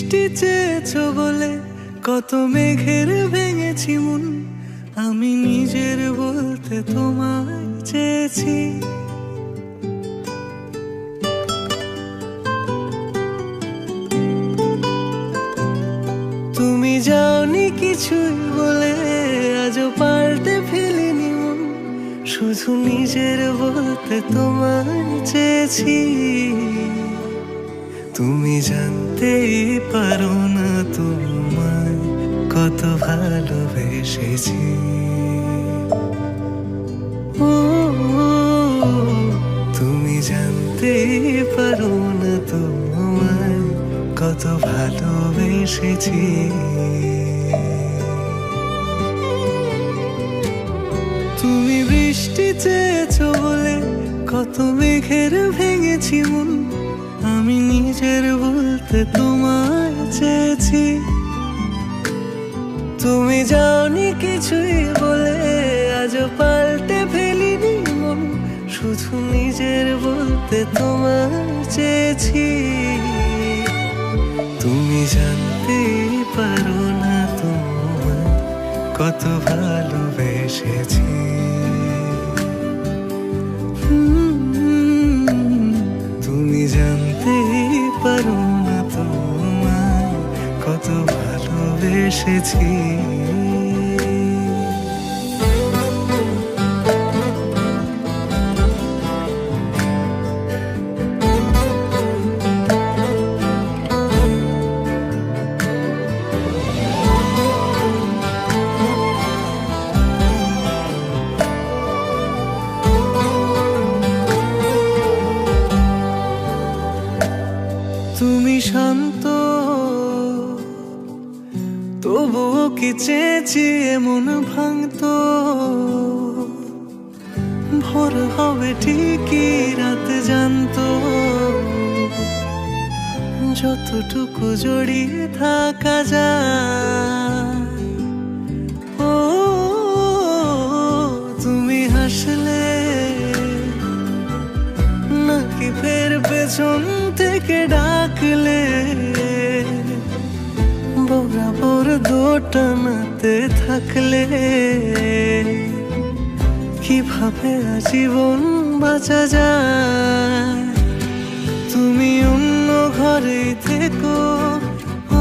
বৃষ্টি চেয়েছো বলে কত মেঘের ভেঙেছি মন, আমি নিজের বলতে তোমায় চেয়েছি। তুমি যাওনি কিছুই বলে আজও পাল্টে ফেলিনি মন, শুধু নিজের বলতে তোমায় চেয়েছি। তুমি জানতেই পারো না তোমায় কত ভালোবেসেছি। ও তুমি জানতেই পারো না তোমায় কত ভালোবেসেছি। তুমি বৃষ্টি চেয়েছো বলে কত মেঘের ভেঙেছি মন, আমি নিজের বলতে তোমায় চেয়েছি। তুমি যাওনি কিছুই বলে আজও পাল্টে ফেলিনি মন, শুধু নিজের বলতে তোমায় চেয়েছি। তুমি জানতেই পারো না তোমায় কত ভালোবেসেছি। তুমি জানতেই পারো না তোমায় কত ভালোবেসেছি। তুমি শান্ত তবুও কি চেয়েছি এমন ভাঙতো, ভোর হবে ঠিকই রাত জানতো, যতটুকু জড়িয়ে থাকা যায়। ও তুমি হাসলে নাকি ফের পেছন থেকে ডাকলে, বরাবর দোটানাতে থাকলে কিভাবে আজীবন বাঁচা যায়। তুমি অন্য ঘরে থেকো,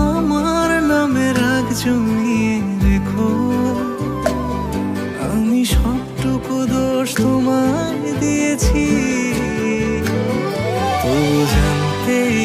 আমার নামে রাগ জমিয়ে রেখো, আমি সবটুকু দোষ তোমায় দিয়েছি। তো জানতেই